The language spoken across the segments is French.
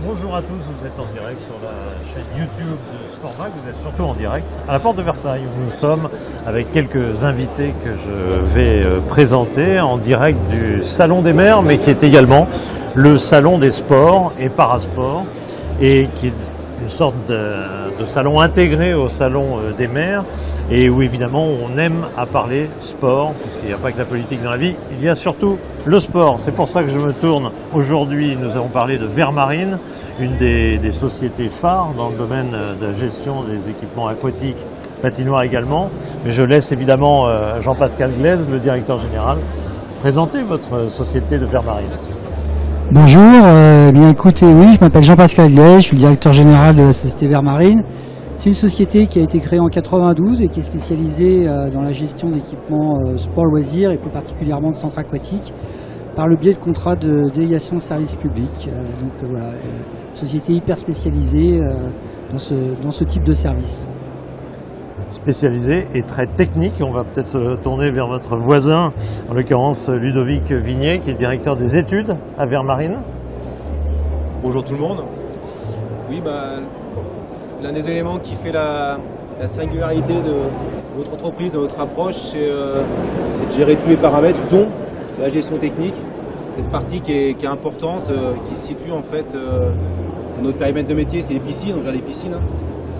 Bonjour à tous, vous êtes en direct sur la chaîne YouTube de Sportvac, vous êtes surtout en direct à la porte de Versailles où nous sommes avec quelques invités que je vais présenter en direct du Salon des Mers, mais qui est également le Salon des Sports et Parasports et qui est une sorte de salon intégré au Salon des Mers et où évidemment on aime à parler sport, puisqu'il n'y a pas que la politique dans la vie, il y a surtout le sport. C'est pour ça que je me tourne aujourd'hui, nous allons parler de Vermarine, une des sociétés phares dans le domaine de la gestion des équipements aquatiques, patinoires également, mais je laisse évidemment Jean-Pascal Glaise, le directeur général, présenter votre société de Vermarine. Bonjour, bien écoutez, oui, je m'appelle Jean-Pascal Glaise, je suis le directeur général de la société Vermarine. C'est une société qui a été créée en 92 et qui est spécialisée dans la gestion d'équipements sport-loisirs et plus particulièrement de centres aquatiques par le biais de contrats de délégation de services publics. Donc voilà, une société hyper spécialisée dans ce type de service. Spécialisé et très technique. On va peut-être se tourner vers notre voisin, en l'occurrence Ludovic Vignet, qui est directeur des études à Vermarine. Bonjour tout le monde. Oui, l'un des éléments qui fait la singularité de votre entreprise, de votre approche, c'est de gérer tous les paramètres, dont la gestion technique. Cette partie qui est importante, qui se situe en fait dans notre périmètre de métier, c'est les piscines, on gère les piscines.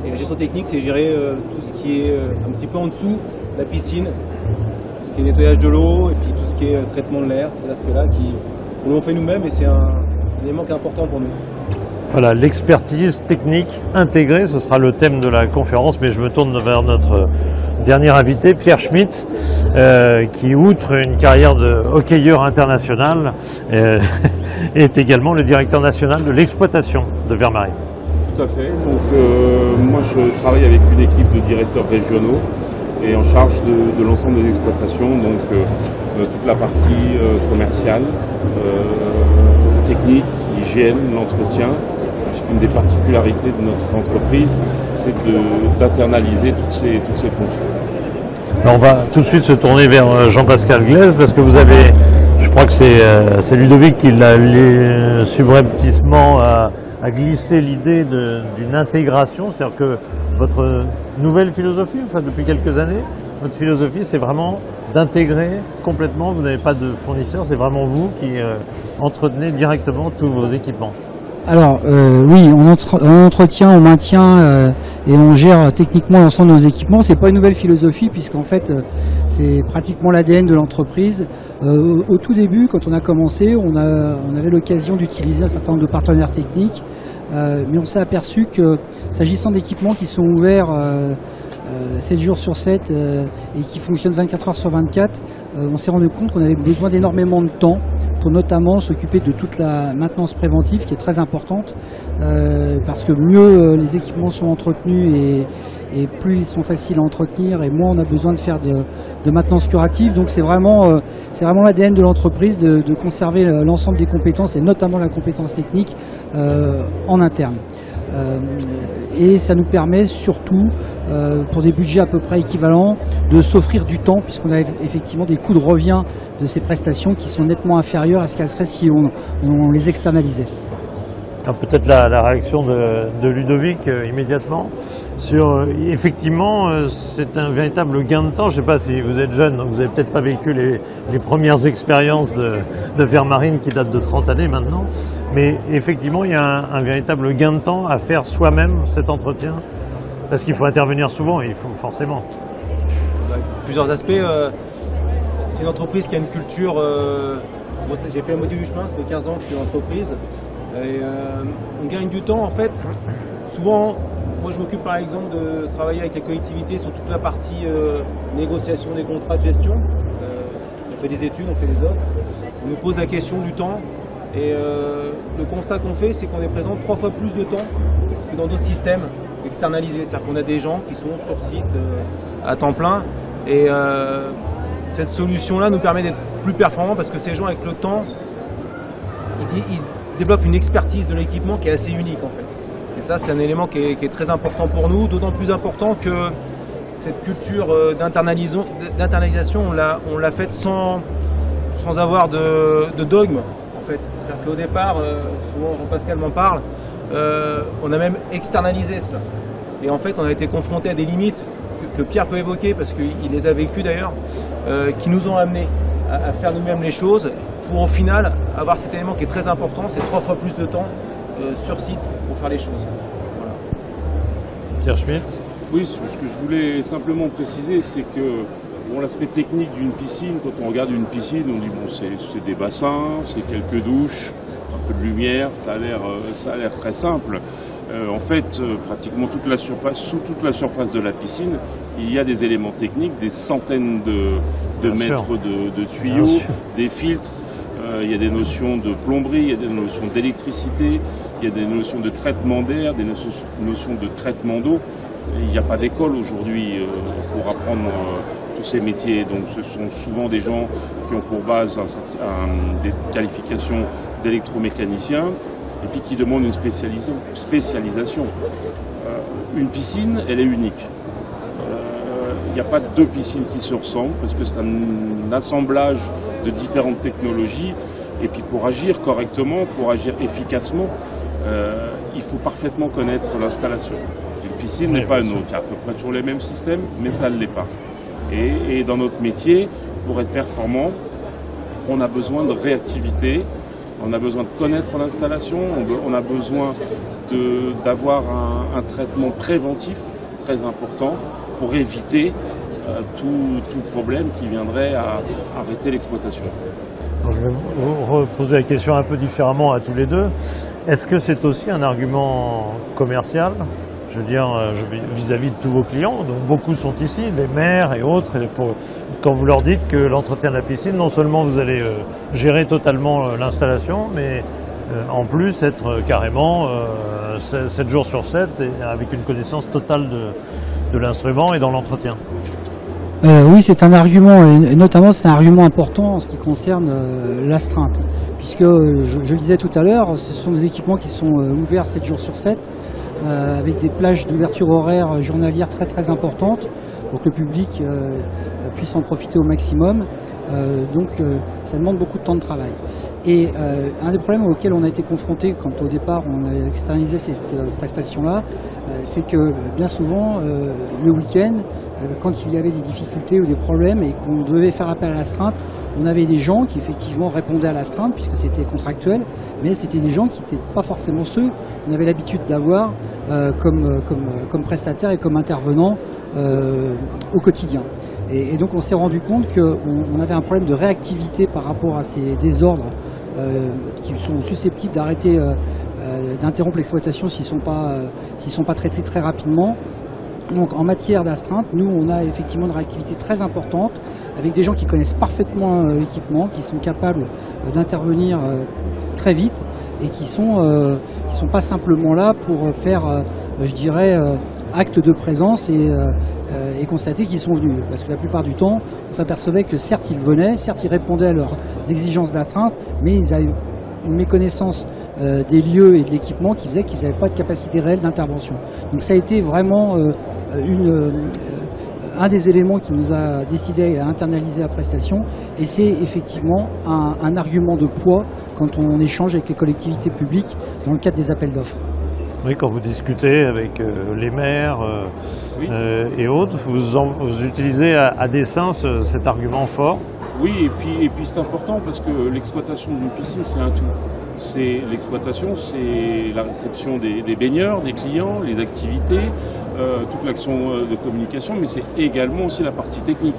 Et la gestion technique, c'est gérer tout ce qui est un petit peu en dessous de la piscine, tout ce qui est nettoyage de l'eau et puis tout ce qui est traitement de l'air, cet aspect-là qu'on l'on fait nous-mêmes et c'est un élément qui est important pour nous. Voilà, l'expertise technique intégrée, ce sera le thème de la conférence, mais je me tourne vers notre dernier invité, Pierre Schmitt, qui, outre une carrière de hockeyeur international, est également le directeur national de l'exploitation de Vermarine. Tout à fait. Donc moi je travaille avec une équipe de directeurs régionaux et en charge de l'ensemble des exploitations, donc toute la partie commerciale, technique, hygiène, l'entretien. Une des particularités de notre entreprise, c'est d'internaliser toutes ces fonctions. Alors on va tout de suite se tourner vers Jean-Pascal Glaise parce que vous avez, je crois que c'est Ludovic qui l'a subrepticement à glisser l'idée d'une intégration, c'est-à-dire que votre nouvelle philosophie, enfin depuis quelques années, votre philosophie c'est vraiment d'intégrer complètement, vous n'avez pas de fournisseur, c'est vraiment vous qui entretenez directement tous vos équipements. Alors oui, on entretient, on maintient et on gère techniquement l'ensemble de nos équipements. C'est pas une nouvelle philosophie puisqu'en fait c'est pratiquement l'ADN de l'entreprise. Au tout début, quand on a commencé, on avait l'occasion d'utiliser un certain nombre de partenaires techniques, mais on s'est aperçu que s'agissant d'équipements qui sont ouverts 7 jours sur 7 et qui fonctionnent 24 heures sur 24, on s'est rendu compte qu'on avait besoin d'énormément de temps pour notamment s'occuper de toute la maintenance préventive qui est très importante parce que mieux les équipements sont entretenus et plus ils sont faciles à entretenir et moins on a besoin de faire de maintenance curative. Donc c'est vraiment l'ADN de l'entreprise de conserver l'ensemble des compétences et notamment la compétence technique en interne. Et ça nous permet surtout, pour des budgets à peu près équivalents, de s'offrir du temps puisqu'on a effectivement des coûts de revient de ces prestations qui sont nettement inférieurs à ce qu'elles seraient si on les externalisait. Peut-être la réaction de Ludovic immédiatement sur effectivement c'est un véritable gain de temps. Je ne sais pas si vous êtes jeune, donc vous n'avez peut-être pas vécu les premières expériences de Vermarine qui datent de 30 années maintenant, mais effectivement il y a un véritable gain de temps à faire soi-même cet entretien parce qu'il faut intervenir souvent, il faut forcément. Plusieurs aspects. C'est une entreprise qui a une culture. Moi j'ai fait la moitié du chemin, ça fait 15 ans que je suis en entreprise. Et on gagne du temps en fait. Souvent, moi je m'occupe par exemple de travailler avec les collectivités sur toute la partie négociation des contrats de gestion. On fait des études, on fait des offres. On nous pose la question du temps. Et le constat qu'on fait, c'est qu'on est présent 3 fois plus de temps que dans d'autres systèmes externalisés. C'est-à-dire qu'on a des gens qui sont sur site à temps plein. Et cette solution-là nous permet d'être plus performants parce que ces gens avec le temps, ils développe une expertise de l'équipement qui est assez unique en fait. Et ça c'est un élément qui est très important pour nous, d'autant plus important que cette culture d'internalisation on l'a faite sans avoir de dogme. En fait. C'est-à-dire qu'au départ, souvent Jean-Pascal m'en parle, on a même externalisé cela. Et en fait, on a été confronté à des limites que Pierre peut évoquer, parce qu'il les a vécues d'ailleurs, qui nous ont amenés à faire nous-mêmes les choses, pour au final avoir cet élément qui est très important, c'est 3 fois plus de temps sur site pour faire les choses. Voilà. Pierre Schmitt. Oui, ce que je voulais simplement préciser, c'est que bon, l'aspect technique d'une piscine, quand on regarde une piscine, on dit bon, c'est des bassins, c'est quelques douches, un peu de lumière, ça a l'air très simple. En fait, pratiquement toute la surface, sous toute la surface de la piscine, il y a des éléments techniques, des centaines de mètres de tuyaux, des filtres, il y a des notions de plomberie, il y a des notions d'électricité, il y a des notions de traitement d'air, des notions de traitement d'eau. Il n'y a pas d'école aujourd'hui pour apprendre tous ces métiers, donc ce sont souvent des gens qui ont pour base des qualifications d'électromécanicien, et puis qui demandent une spécialisation. Une piscine, elle est unique. Il n'y a pas 2 piscines qui se ressemblent, parce que c'est un assemblage de différentes technologies. Et puis pour agir correctement, pour agir efficacement, il faut parfaitement connaître l'installation. Une piscine n'est pas une autre. Il y a à peu près toujours les mêmes systèmes, mais ça ne l'est pas. Et dans notre métier, pour être performant, on a besoin de réactivité. On a besoin de connaître l'installation, on a besoin d'avoir un traitement préventif très important pour éviter tout problème qui viendrait à arrêter l'exploitation. Je vais vous reposer la question un peu différemment à tous les deux. Est-ce que c'est aussi un argument commercial ? Je veux dire, vis-à-vis de tous vos clients, donc beaucoup sont ici, les maires et autres, quand vous leur dites que l'entretien de la piscine, non seulement vous allez gérer totalement l'installation, mais en plus être carrément 7 jours sur 7 et avec une connaissance totale de l'instrument et dans l'entretien. Oui, c'est un argument, et notamment c'est un argument important en ce qui concerne l'astreinte, puisque je le disais tout à l'heure, ce sont des équipements qui sont ouverts 7 jours sur 7, avec des plages d'ouverture horaire journalière très importantes pour que le public puisse en profiter au maximum. Donc ça demande beaucoup de temps de travail. Et un des problèmes auxquels on a été confronté quand au départ on a externalisé cette prestation-là, c'est que bien souvent le week-end, quand il y avait des difficultés ou des problèmes et qu'on devait faire appel à l'astreinte, on avait des gens qui effectivement répondaient à l'astreinte puisque c'était contractuel, mais c'était des gens qui n'étaient pas forcément ceux qu'on avait l'habitude d'avoir comme prestataires et comme intervenants au quotidien. Et donc on s'est rendu compte qu'on avait un problème de réactivité par rapport à ces désordres qui sont susceptibles d'arrêter, d'interrompre l'exploitation s'ils ne sont pas traités très rapidement. Donc en matière d'astreinte, nous on a effectivement une réactivité très importante avec des gens qui connaissent parfaitement l'équipement, qui sont capables d'intervenir très vite et qui sont pas simplement là pour faire, je dirais, acte de présence et constater qu'ils sont venus. Parce que la plupart du temps, on s'apercevait que certes ils venaient, certes ils répondaient à leurs exigences d'astreinte, mais ils avaient une méconnaissance des lieux et de l'équipement qui faisait qu'ils n'avaient pas de capacité réelle d'intervention. Donc ça a été vraiment un des éléments qui nous a décidé à internaliser la prestation, et c'est effectivement un argument de poids quand on échange avec les collectivités publiques dans le cadre des appels d'offres. Oui, quand vous discutez avec les maires Oui. Et autres, vous utilisez à dessein cet argument fort. Oui, et puis c'est important parce que l'exploitation d'une piscine, c'est un tout. C'est l'exploitation, c'est la réception des baigneurs, des clients, les activités, toute l'action de communication, mais c'est également aussi la partie technique.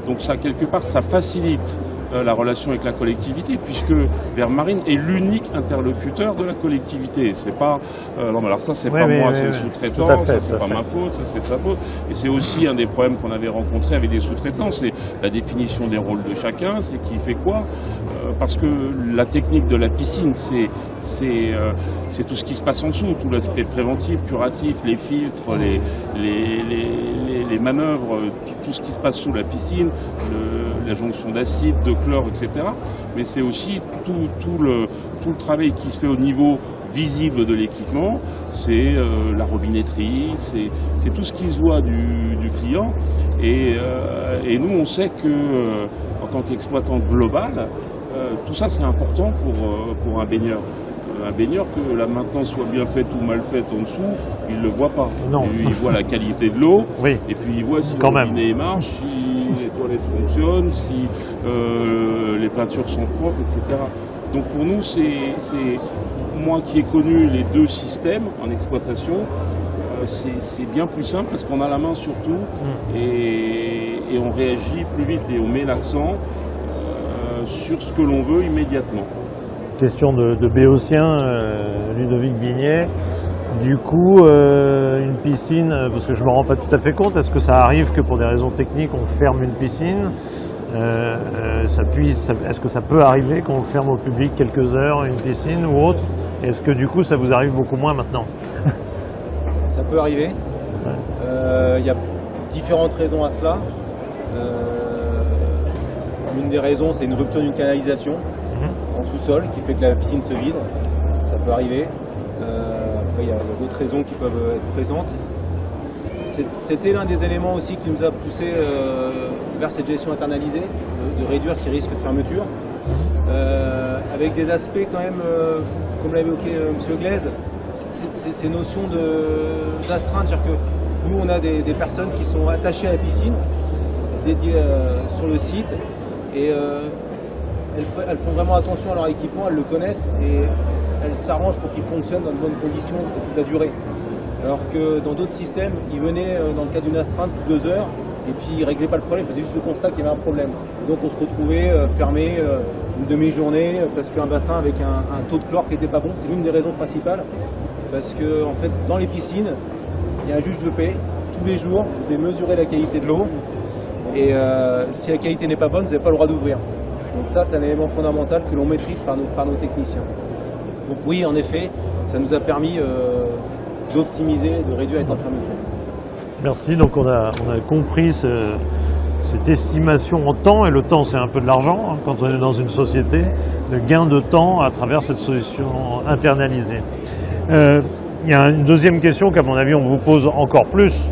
Donc ça, quelque part, ça facilite la relation avec la collectivité, puisque Vermarine est l'unique interlocuteur de la collectivité. C'est pas non, mais alors ça c'est pas moi, c'est le sous-traitant, ça c'est pas ma faute, ça c'est de sa faute. Et c'est aussi un des problèmes qu'on avait rencontrés avec des sous-traitants, c'est la définition des rôles de chacun, c'est qui fait quoi. Parce que la technique de la piscine, c'est tout ce qui se passe en dessous, tout l'aspect préventif, curatif, les filtres, les manœuvres, tout ce qui se passe sous la piscine, la jonction d'acide, de chlore, etc. Mais c'est aussi tout le travail qui se fait au niveau visible de l'équipement, c'est la robinetterie, c'est tout ce qui se voit du client. Et nous, on sait que en tant qu'exploitant global, tout ça c'est important pour un baigneur. Un baigneur, que la maintenance soit bien faite ou mal faite en dessous, il ne le voit pas. Non. Il voit la qualité de l'eau, Oui. et puis il voit si Quand le même. robinet marche, si les toilettes fonctionnent, si les peintures sont propres, etc. Donc pour nous, c'est moi qui ai connu les deux systèmes en exploitation, c'est bien plus simple parce qu'on a la main sur tout et on réagit plus vite et on met l'accent sur ce que l'on veut immédiatement. Question de béotien, Ludovic Vignet. Du coup, une piscine, parce que je ne me rends pas tout à fait compte, est-ce que ça arrive que pour des raisons techniques, on ferme une piscine? Est-ce que ça peut arriver qu'on ferme au public quelques heures une piscine ou autre? Est-ce que du coup, ça vous arrive beaucoup moins maintenant? Ça peut arriver. Il y a différentes raisons à cela. L'une des raisons, c'est une rupture d'une canalisation en sous-sol qui fait que la piscine se vide. Ça peut arriver. Après, il y a d'autres raisons qui peuvent être présentes. C'était l'un des éléments aussi qui nous a poussé vers cette gestion internalisée, de réduire ces risques de fermeture, avec des aspects quand même, comme l'a évoqué M. Glaise, ces notions d'astreinte, c'est-à-dire que nous on a des personnes qui sont attachées à la piscine, dédiées sur le site, et elles font vraiment attention à leur équipement, elles le connaissent et elles s'arrangent pour qu'il fonctionne dans de bonnes conditions toute la durée. Alors que dans d'autres systèmes, ils venaient dans le cadre d'une astreinte sous 2 heures et puis ils ne réglaient pas le problème, ils faisaient juste le constat qu'il y avait un problème. Et donc on se retrouvait fermé une demi-journée parce qu'un bassin avec un taux de chlore qui n'était pas bon. C'est l'une des raisons principales parce que en fait, dans les piscines, il y a un juge de paix. Tous les jours, vous devez mesurer la qualité de l'eau et si la qualité n'est pas bonne, vous n'avez pas le droit d'ouvrir. Donc ça, c'est un élément fondamental que l'on maîtrise par nos techniciens. Donc oui, en effet, ça nous a permis d'optimiser, de réduire les temps de fermeture. Merci, donc on a compris cette estimation en temps, et le temps c'est un peu de l'argent hein, quand on est dans une société, le gain de temps à travers cette solution internalisée. Il y a une deuxième question qu'à mon avis on vous pose encore plus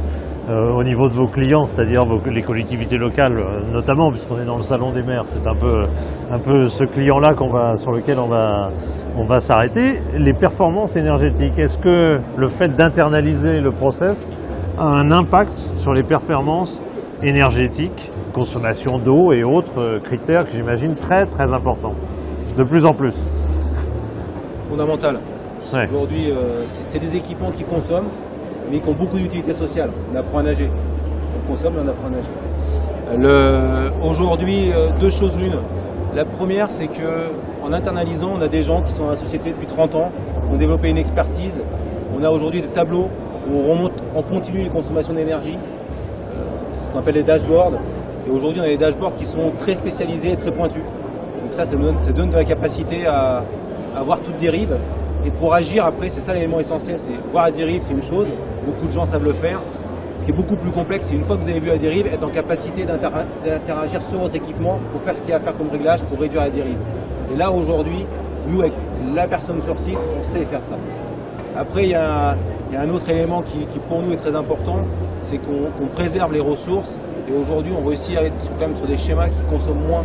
au niveau de vos clients, c'est-à-dire les collectivités locales notamment, puisqu'on est dans le salon des maires, c'est un peu ce client-là sur lequel on va s'arrêter. Les performances énergétiques, est-ce que le fait d'internaliser le process a un impact sur les performances énergétiques, consommation d'eau et autres critères que j'imagine très très importants, de plus en plus? Fondamental. Ouais. Aujourd'hui, c'est des équipements qui consomment, mais qui ont beaucoup d'utilité sociale. On apprend à nager. On consomme et on apprend à nager. Aujourd'hui, deux choses l'une. La première, c'est qu'en internalisant, on a des gens qui sont dans la société depuis 30 ans, qui ont développé une expertise. On a aujourd'hui des tableaux où on remonte en continu les consommations d'énergie. C'est ce qu'on appelle les dashboards. Et aujourd'hui, on a des dashboards qui sont très spécialisés et très pointus. Donc ça donne de la capacité à voir toute dérive. Et pour agir, après, c'est ça l'élément essentiel. C'est voir la dérive, c'est une chose. Beaucoup de gens savent le faire. Ce qui est beaucoup plus complexe, c'est une fois que vous avez vu la dérive, être en capacité d'interagir sur votre équipement pour faire ce qu'il y a à faire comme réglage pour réduire la dérive. Et là, aujourd'hui, nous, avec la personne sur site, on sait faire ça. Après, il y a un autre élément qui pour nous est très important, c'est qu'on préserve les ressources. Et aujourd'hui, on réussit à être quand même sur des schémas qui consomment moins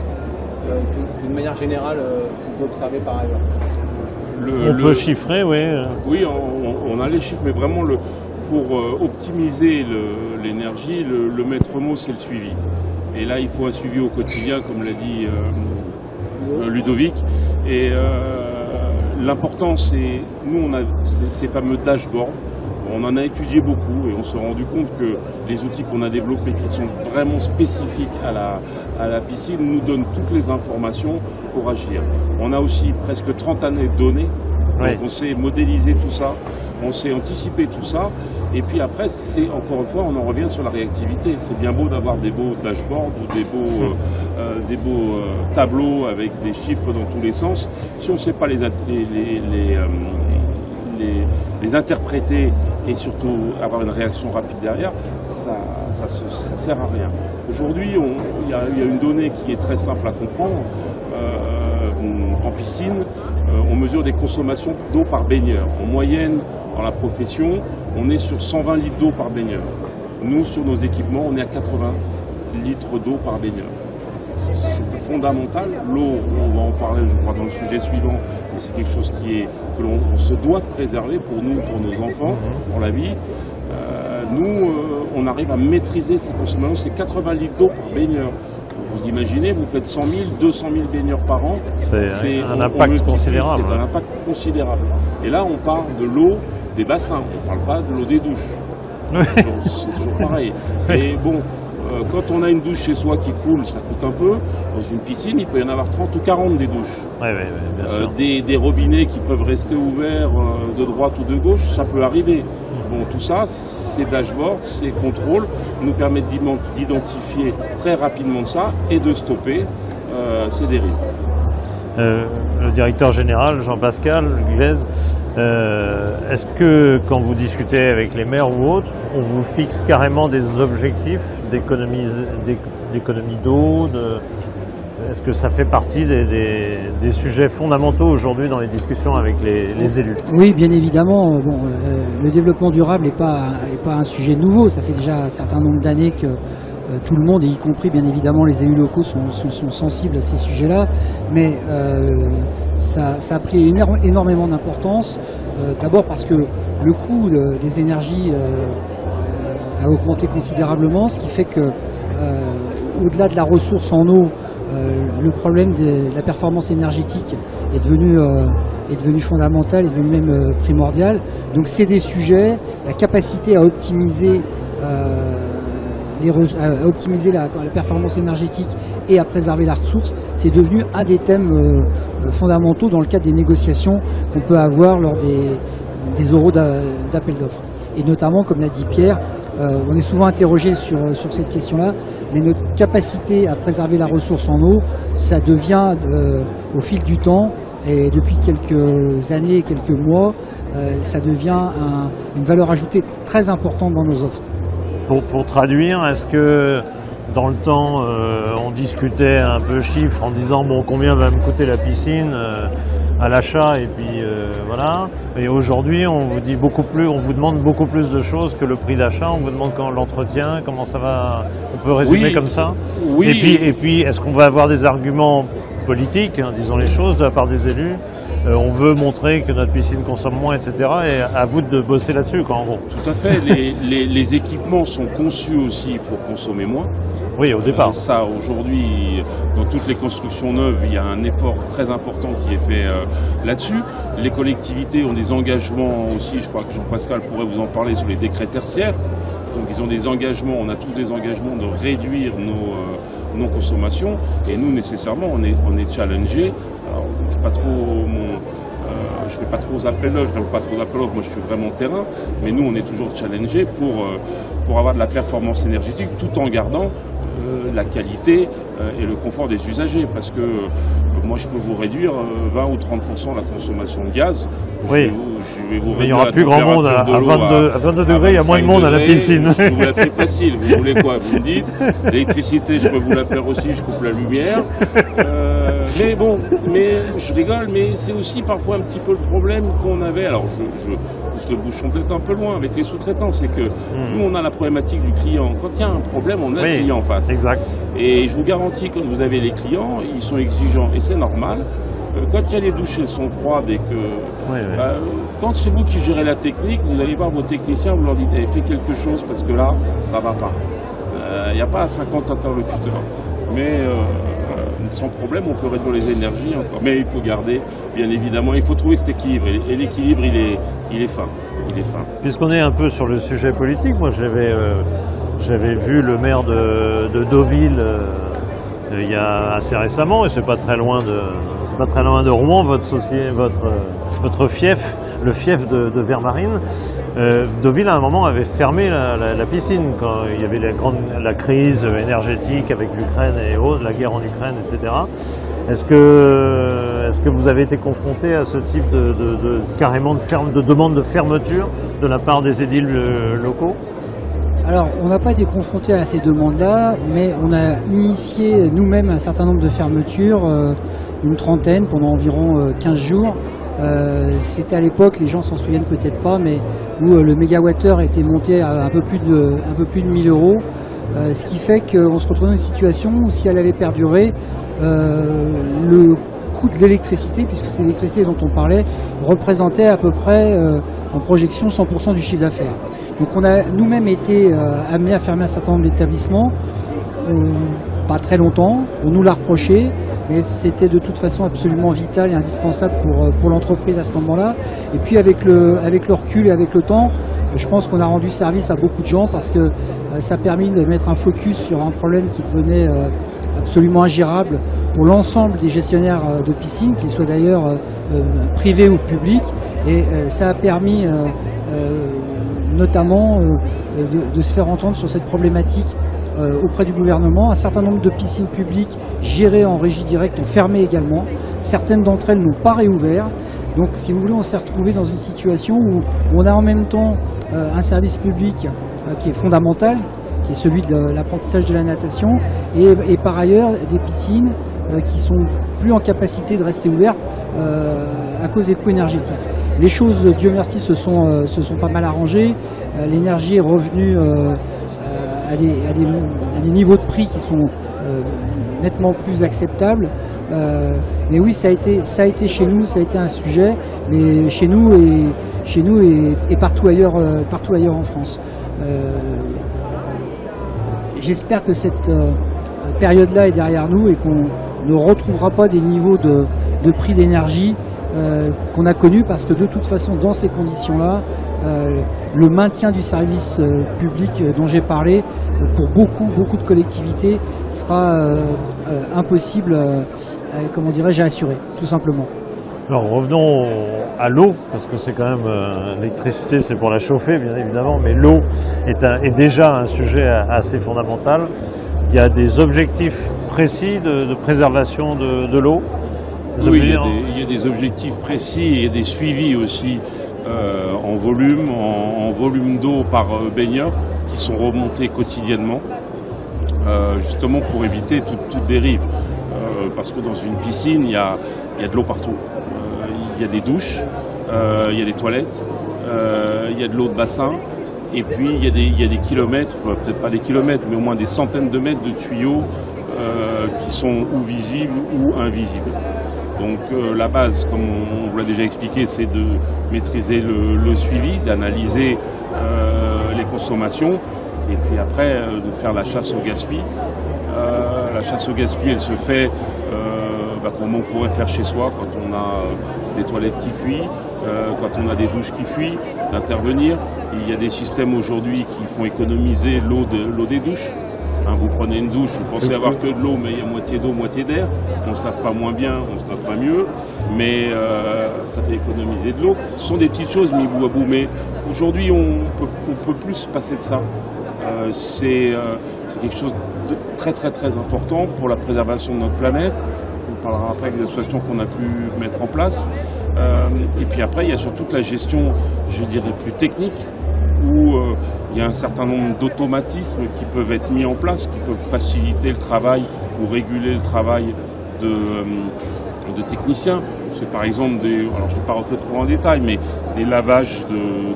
d'une manière générale qu'on peut observer par ailleurs. On peut chiffrer, oui. Oui, on a les chiffres, mais vraiment pour optimiser l'énergie, le maître mot, c'est le suivi. Et là, il faut un suivi au quotidien, comme l'a dit Ludovic. Et l'important, c'est, nous, on a ces fameux dashboards. On en a étudié beaucoup et on s'est rendu compte que les outils qu'on a développés, qui sont vraiment spécifiques à la piscine, nous donnent toutes les informations pour agir. On a aussi presque 30 années de données, oui. Donc on sait modéliser tout ça, on sait anticiper tout ça, et puis après, c'est encore une fois, on en revient sur la réactivité. C'est bien beau d'avoir des beaux dashboards ou des beaux tableaux avec des chiffres dans tous les sens. Si on ne sait pas les interpréter et surtout avoir une réaction rapide derrière, ça sert à rien. Aujourd'hui, il y a une donnée qui est très simple à comprendre. En piscine, on mesure des consommations d'eau par baigneur. En moyenne, dans la profession, on est sur 120 litres d'eau par baigneur. Nous, sur nos équipements, on est à 80 litres d'eau par baigneur. c'est fondamental. L'eau, on va en parler, je crois, dans le sujet suivant, mais c'est quelque chose que l'on se doit de préserver pour nous, pour nos enfants, pour la vie. Nous, on arrive à maîtriser ces consommations, c'est 80 litres d'eau par baigneur. Vous imaginez, vous faites 100 000, 200 000 baigneurs par an. C'est un impact considérable. C'est un impact considérable. Et là, on parle de l'eau des bassins, on ne parle pas de l'eau des douches. C'est toujours pareil. Et bon, quand on a une douche chez soi qui coule, ça coûte un peu. Dans une piscine, il peut y en avoir 30 ou 40 des douches. Bien sûr. Des robinets qui peuvent rester ouverts de droite ou de gauche, ça peut arriver. Bon, tout ça, ces dashboards, ces contrôles nous permettent d'identifier très rapidement ça et de stopper ces dérives. Le directeur général, Jean-Pascal Guez, est-ce que quand vous discutez avec les maires ou autres, on vous fixe carrément des objectifs d'économie d'eau Est-ce que ça fait partie des sujets fondamentaux aujourd'hui dans les discussions avec les élus? Oui, bien évidemment. Bon, le développement durable n'est pas un sujet nouveau. Ça fait déjà un certain nombre d'années que tout le monde, et y compris bien évidemment les élus locaux, sont sensibles à ces sujets-là. Mais ça a pris énormément d'importance. D'abord parce que le coût des énergies a augmenté considérablement, ce qui fait que au-delà de la ressource en eau, le problème de la performance énergétique est devenu fondamental, est devenu même primordial. Donc c'est des sujets, la capacité à optimiser la performance énergétique et à préserver la ressource, c'est devenu un des thèmes fondamentaux dans le cadre des négociations qu'on peut avoir lors des oraux d'appel d'offres. Et notamment, comme l'a dit Pierre, on est souvent interrogé sur cette question-là, mais notre capacité à préserver la ressource en eau, ça devient au fil du temps, et depuis quelques années, quelques mois, ça devient une valeur ajoutée très importante dans nos offres. Pour traduire, est-ce que dans le temps, on discutait un peu chiffres en disant bon, combien va me coûter la piscine à l'achat, et puis voilà. Et aujourd'hui, on vous dit beaucoup plus, on vous demande beaucoup plus de choses que le prix d'achat. On vous demande quand l'entretien, comment ça va. On peut résumer comme ça. Oui. Et puis, est-ce qu'on va avoir des arguments politiques, hein, disons les choses, de la part des élus? On veut montrer que notre piscine consomme moins, etc. Et à vous de bosser là-dessus, quoi, en gros. Tout à fait. Les équipements sont conçus aussi pour consommer moins. Oui, au départ. Ça, aujourd'hui, dans toutes les constructions neuves, il y a un effort très important qui est fait là-dessus. Les collectivités ont des engagements aussi, je crois que Jean-Pascal pourrait vous en parler, sur les décrets tertiaires. Donc ils ont des engagements, on a tous des engagements de réduire nos consommations. Et nous, nécessairement, on est challengés. Alors, je fais pas trop appel d'offres, je ne pas trop d'appel d'offres, moi je suis vraiment terrain, mais nous on est toujours challengés pour avoir de la performance énergétique tout en gardant la qualité et le confort des usagers, parce que moi je peux vous réduire 20 ou 30% la consommation de gaz. Oui. Je vais vous mais il n'y aura plus grand monde à 22 degrés, il y a moins de monde à la piscine. Je vous la fais facile, vous voulez quoi? Vous me dites, l'électricité je peux vous la faire aussi, je coupe la lumière. Mais bon, je rigole, mais c'est aussi parfois un petit peu le problème qu'on avait. Alors je pousse le bouchon peut-être un peu loin avec les sous-traitants, c'est que nous on a la problématique du client. Quand il y a un problème, on a le client en face. Exact. Et je vous garantis, quand vous avez les clients, ils sont exigeants et c'est normal. Quand il y a les douches, elles sont froides et que quand c'est vous qui gérez la technique, vous allez voir vos techniciens, vous leur dites faites quelque chose parce que là, ça va pas. Il n'y a pas 50 interlocuteurs. Mais sans problème, on peut réduire les énergies encore. Mais il faut garder, bien évidemment, il faut trouver cet équilibre. Et l'équilibre, il est fin. Il est fin. Puisqu'on est un peu sur le sujet politique, moi j'avais vu le maire de Deauville il y a assez récemment, et c'est pas très loin de Rouen, votre fief, le fief de Vermarine. Deauville à un moment avait fermé la piscine quand il y avait la crise énergétique avec l'Ukraine et autres, la guerre en Ukraine, etc. Est-ce que vous avez été confronté à ce type de demande de fermeture de la part des édiles locaux? Alors, on n'a pas été confronté à ces demandes-là, mais on a initié nous-mêmes un certain nombre de fermetures, une trentaine pendant environ 15 jours. C'était à l'époque, les gens s'en souviennent peut-être pas, mais où le mégawattheure était monté à un peu plus de 1000 €. ce qui fait qu'on se retrouve dans une situation où si elle avait perduré, le coût de l'électricité, puisque c'est l'électricité dont on parlait, représentait à peu près en projection 100% du chiffre d'affaires. Donc on a nous-mêmes été amenés à fermer un certain nombre d'établissements, pas très longtemps, on nous l'a reproché, mais c'était de toute façon absolument vital et indispensable pour l'entreprise à ce moment-là. Et puis avec le recul et avec le temps, je pense qu'on a rendu service à beaucoup de gens parce que ça a permis de mettre un focus sur un problème qui devenait absolument ingérable pour l'ensemble des gestionnaires de piscines, qu'ils soient d'ailleurs privés ou publics. Et ça a permis notamment de se faire entendre sur cette problématique auprès du gouvernement. Un certain nombre de piscines publiques gérées en régie directe ont fermé également. Certaines d'entre elles n'ont pas réouvert. Donc si vous voulez, on s'est retrouvé dans une situation où on a en même temps un service public qui est fondamental, qui est celui de l'apprentissage de la natation, et par ailleurs des piscines qui sont plus en capacité de rester ouvertes à cause des coûts énergétiques. Les choses, Dieu merci, se sont pas mal arrangées. L'énergie est revenue à des niveaux de prix qui sont nettement plus acceptables. Mais oui, ça a été chez nous, ça a été un sujet, mais chez nous et partout ailleurs en France. J'espère que cette période-là est derrière nous et qu'on ne retrouvera pas des niveaux de prix d'énergie qu'on a connus, parce que de toute façon, dans ces conditions-là, le maintien du service public dont j'ai parlé, pour beaucoup de collectivités, sera impossible, comment dirais-je, à assurer, tout simplement. Alors revenons à l'eau, parce que c'est quand même l'électricité, c'est pour la chauffer bien évidemment, mais l'eau est déjà un sujet assez fondamental. Il y a des objectifs précis de préservation de l'eau. Oui, il y a des objectifs précis, il y a des suivis aussi en volume, en volume d'eau par baigneur qui sont remontés quotidiennement, justement pour éviter toute dérive. Parce que dans une piscine, il y a de l'eau partout. Il y a des douches, il y a des toilettes, il y a de l'eau de bassin, et puis il y a des kilomètres, peut-être pas des kilomètres, mais au moins des centaines de mètres de tuyaux qui sont ou visibles ou invisibles. Donc la base, comme on vous l'a déjà expliqué, c'est de maîtriser le suivi, d'analyser les consommations, et puis après de faire la chasse au gaspillage. La chasse au gaspillage, elle se fait comme on pourrait faire chez soi, quand on a des toilettes qui fuient, quand on a des douches qui fuient, d'intervenir. Il y a des systèmes aujourd'hui qui font économiser l'eau des douches. Vous prenez une douche, vous pensez avoir que de l'eau, mais il y a moitié d'eau, moitié d'air. On ne se lave pas moins bien, on ne se lave pas mieux, mais ça fait économiser de l'eau. Ce sont des petites choses mis bout à bout, mais aujourd'hui on peut plus se passer de ça. C'est quelque chose de très important pour la préservation de notre planète. On parlera après des associations qu'on a pu mettre en place. Et puis après, il y a surtout la gestion, je dirais, plus technique, où il y a un certain nombre d'automatismes qui peuvent être mis en place, qui peuvent faciliter le travail ou réguler le travail de techniciens. C'est par exemple alors je ne vais pas rentrer trop en détail, mais des lavages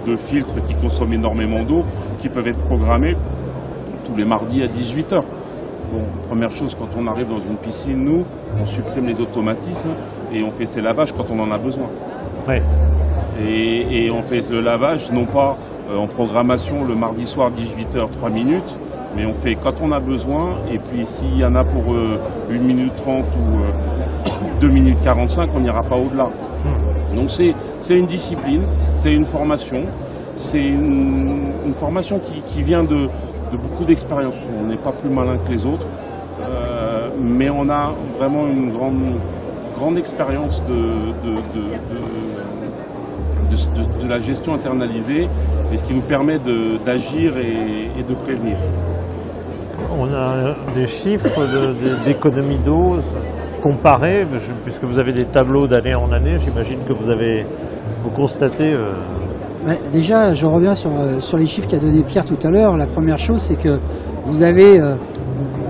de filtres qui consomment énormément d'eau, qui peuvent être programmés tous les mardis à 18 h. Bon, première chose, quand on arrive dans une piscine, nous, on supprime les automatismes et on fait ces lavages quand on en a besoin. Ouais. Et on fait le lavage, non pas en programmation le mardi soir 18 h 3 minutes, mais on fait quand on a besoin, et puis s'il y en a pour 1 minute 30 ou 2 minutes 45, on n'ira pas au-delà. Donc c'est une discipline, c'est une formation, c'est une formation qui vient de beaucoup d'expérience. On n'est pas plus malin que les autres, mais on a vraiment une grande expérience de la gestion internalisée, et ce qui nous permet d'agir et de prévenir. On a des chiffres d'économie d'eau comparés, puisque vous avez des tableaux d'année en année, j'imagine que vous constatez... Déjà, je reviens sur les chiffres qu'a donné Pierre tout à l'heure. La première chose, c'est que vous avez,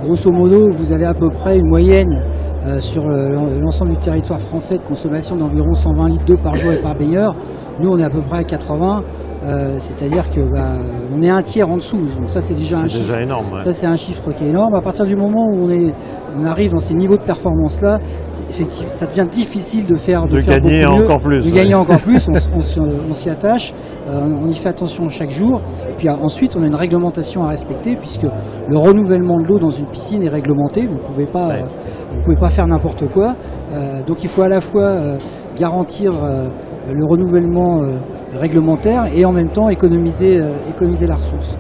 grosso modo, vous avez à peu près une moyenne sur l'ensemble du territoire français de consommation d'environ 120 litres d'eau par jour et par baigneur. Nous, on est à peu près à 80. c'est-à-dire que on est un tiers en dessous, donc ça c'est déjà un chiffre. C'est déjà énorme. Ouais. Ça c'est un chiffre qui est énorme. À partir du moment où on arrive dans ces niveaux de performance là, effectivement, ça devient difficile de faire gagner beaucoup mieux, encore plus. De gagner encore plus. On s'y attache, on y fait attention chaque jour. Et puis ensuite, on a une réglementation à respecter puisque le renouvellement de l'eau dans une piscine est réglementé. Vous pouvez pas faire n'importe quoi. Donc il faut à la fois garantir le renouvellement réglementaire et en même temps économiser la ressource.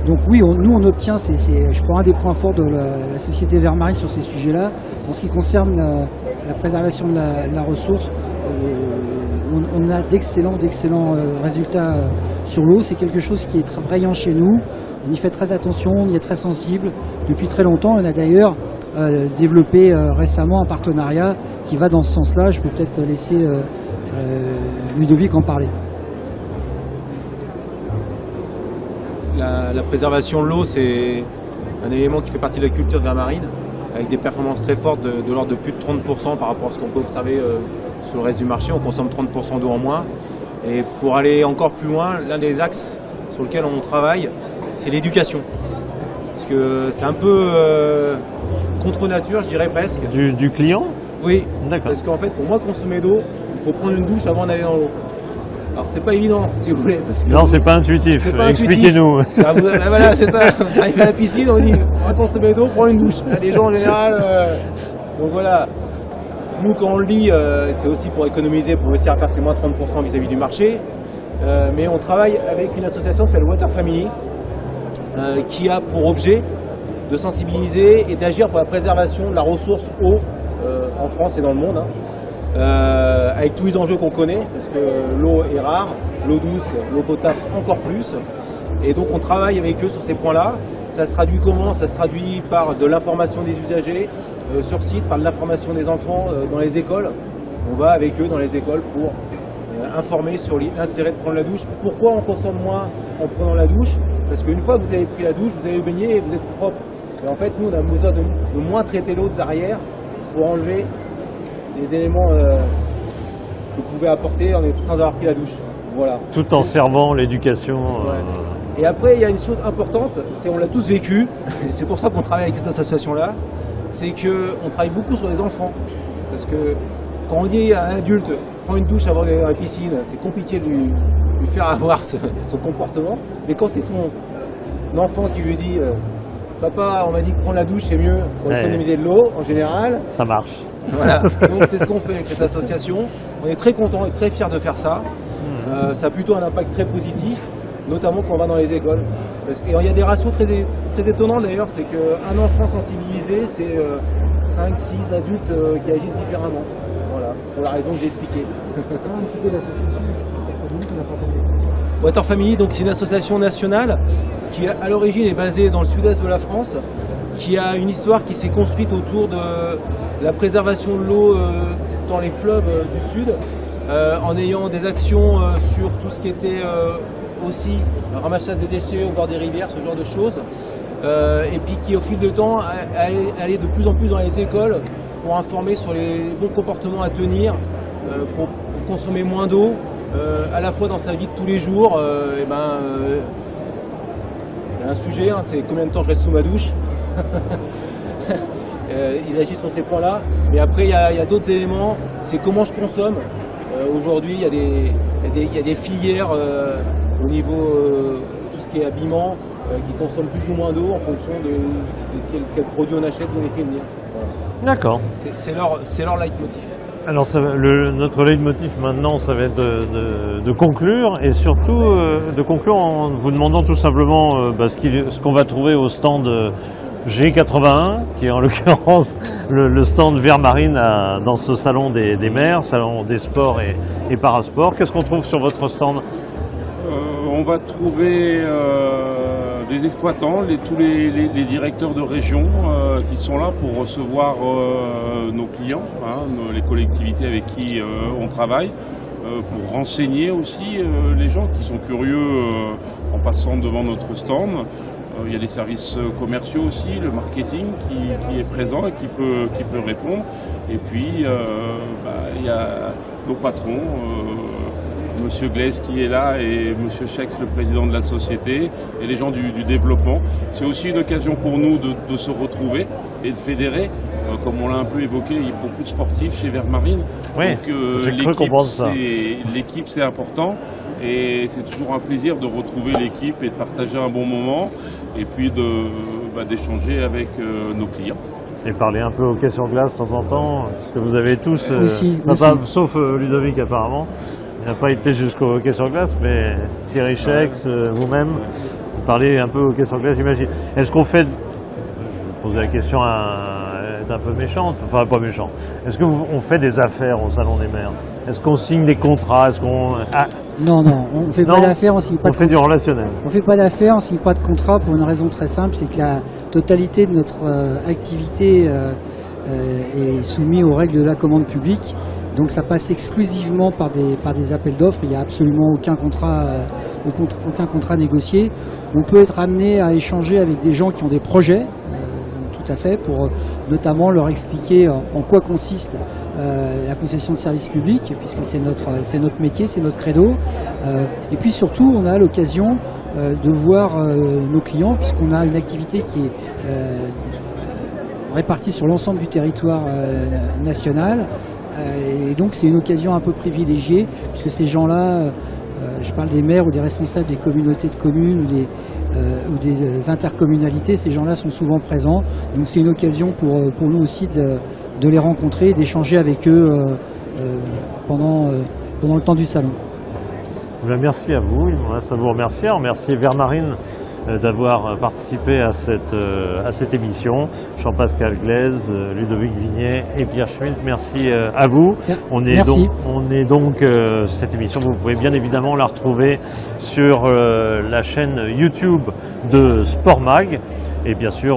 Donc oui, nous on obtient, c'est je crois un des points forts de la société Vermarine sur ces sujets-là. En ce qui concerne la préservation de la ressource, on a d'excellents résultats sur l'eau. C'est quelque chose qui est très brillant chez nous. On y fait très attention, on y est très sensible depuis très longtemps. On a d'ailleurs développé récemment un partenariat qui va dans ce sens-là. Je peux peut-être laisser Ludovic en parler. La préservation de l'eau, c'est un élément qui fait partie de la culture de la marine, avec des performances très fortes de l'ordre de plus de 30% par rapport à ce qu'on peut observer sur le reste du marché. On consomme 30% d'eau en moins. Et pour aller encore plus loin, l'un des axes sur lequel on travaille, c'est l'éducation. Parce que c'est un peu contre nature, je dirais presque. Du client? Oui, d'accord. Parce qu'en fait, pour moi, consommer d'eau, il faut prendre une douche avant d'aller dans l'eau. Alors c'est pas évident, si vous voulez. Parce que non, c'est pas intuitif. Expliquez-nous. Voilà, c'est ça. On arrive à la piscine, on dit on va consommer d'eau, prends une douche. Les gens en général. Donc voilà. Nous, quand on le dit, c'est aussi pour économiser, pour réussir à faire ces moins 30% vis-à-vis du marché. Mais on travaille avec une association qui s'appelle Water Family, qui a pour objet de sensibiliser et d'agir pour la préservation de la ressource eau en France et dans le monde. Avec tous les enjeux qu'on connaît, parce que l'eau est rare, l'eau douce, l'eau potable encore plus. Et donc on travaille avec eux sur ces points-là. Ça se traduit comment? Ça se traduit par de l'information des usagers sur site, par de l'information des enfants dans les écoles. On va avec eux dans les écoles pour informer sur l'intérêt de prendre la douche. Pourquoi on consomme moins en prenant la douche? Parce qu'une fois que vous avez pris la douche, vous avez baigné et vous êtes propre. Et en fait, nous, on a besoin de moins traiter l'eau derrière pour enlever les éléments que vous pouvez apporter sans avoir pris la douche. Voilà. Tout en servant l'éducation. Ouais. Et après, il y a une chose importante, c'est on l'a tous vécu, et c'est pour ça qu'on travaille avec cette association-là, c'est qu'on travaille beaucoup sur les enfants. Parce que quand on dit à un adulte, prends une douche avant d'aller dans la piscine, c'est compliqué de lui faire avoir son comportement. Mais quand c'est son enfant qui lui dit papa, on m'a dit que prendre la douche c'est mieux pour économiser de l'eau, en général. Ça marche. Voilà, donc c'est ce qu'on fait avec cette association. On est très contents et très fiers de faire ça. Ça a plutôt un impact très positif, notamment quand on va dans les écoles. Et il y a des ratios très étonnants d'ailleurs, c'est qu'un enfant sensibilisé, c'est 5-6 adultes qui agissent différemment. Voilà, pour la raison que j'ai expliquée. Water Family, donc c'est une association nationale qui à l'origine est basée dans le sud-est de la France, qui a une histoire qui s'est construite autour de la préservation de l'eau dans les fleuves du sud, en ayant des actions sur tout ce qui était aussi ramassage des déchets au bord des rivières, ce genre de choses, et puis qui au fil du temps allait de plus en plus dans les écoles pour informer sur les bons comportements à tenir pour consommer moins d'eau, à la fois dans sa vie de tous les jours. Il y a un sujet, hein, c'est combien de temps je reste sous ma douche. Ils agissent sur ces points-là, mais après il y a d'autres éléments, c'est comment je consomme. Aujourd'hui il y a des filières au niveau tout ce qui est habillement qui consomment plus ou moins d'eau en fonction de quel produit on achète, on les fait venir. Voilà. D'accord. C'est leur leitmotiv. Alors notre leitmotiv maintenant, ça va être de conclure, et surtout de conclure en vous demandant tout simplement ce qu'on va trouver au stand G81, qui est en l'occurrence le stand Vermarine dans ce salon des mers, salon des sports et parasports. Qu'est-ce qu'on trouve sur votre stand? On va trouver des exploitants, tous les directeurs de région qui sont là pour recevoir nos clients, hein, les collectivités avec qui on travaille, pour renseigner aussi les gens qui sont curieux en passant devant notre stand. Il y a les services commerciaux aussi, le marketing qui est présent et qui peut répondre. Et puis il y a nos patrons Monsieur Glaise qui est là et Monsieur Chex, le président de la société, et les gens du développement. C'est aussi une occasion pour nous de se retrouver et de fédérer. Comme on l'a un peu évoqué, il y a beaucoup de sportifs chez Vermarine. Oui, j'ai cru comprendre ça. L'équipe, c'est important et c'est toujours un plaisir de retrouver l'équipe et de partager un bon moment et puis d'échanger avec nos clients. Et parler un peu hockey sur glace de temps en temps, parce que vous avez tous, aussi. Sauf Ludovic apparemment, il n'a pas été jusqu'au hockey sur glace, mais Thierry Chex, vous-même, vous parlez un peu hockey sur glace, j'imagine. Est-ce qu'on fait, je vais poser la question est un peu méchante, enfin pas méchant, est-ce qu'on fait des affaires au Salon des Maires? Est-ce qu'on signe des contrats? Est-ce qu'on... Non, on ne fait pas d'affaires, on signe pas de contrat. On fait du relationnel. On ne fait pas d'affaires, on ne signe pas de contrat pour une raison très simple, c'est que la totalité de notre activité est soumise aux règles de la commande publique. Donc ça passe exclusivement par des appels d'offres, il n'y a absolument aucun contrat négocié. On peut être amené à échanger avec des gens qui ont des projets, tout à fait, pour notamment leur expliquer en quoi consiste la concession de services publics, puisque c'est notre métier, c'est notre credo. Et puis surtout, on a l'occasion de voir nos clients, puisqu'on a une activité qui est répartie sur l'ensemble du territoire national. Et donc c'est une occasion un peu privilégiée, puisque ces gens-là, je parle des maires ou des responsables des communautés de communes ou des intercommunalités, ces gens-là sont souvent présents. Donc c'est une occasion pour nous aussi de les rencontrer et d'échanger avec eux pendant le temps du salon. Merci à vous, il me reste à vous remercier. Remercier Vermarine d'avoir participé à cette émission. Jean-Pascal Glaise, Ludovic Vignet et Pierre Schmitt, merci à vous. Merci. Cette émission, vous pouvez bien évidemment la retrouver sur la chaîne YouTube de SportMag. Et bien sûr,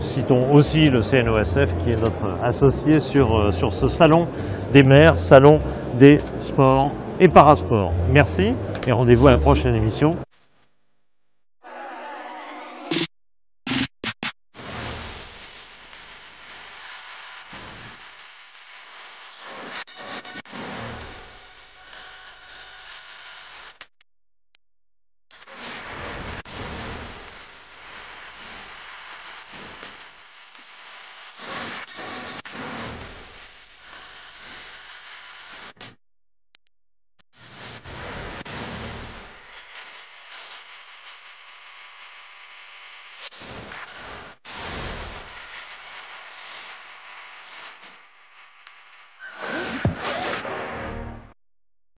citons aussi le CNOSF qui est notre associé sur ce salon des maires, salon des sports et parasports. Merci et rendez-vous à la prochaine émission.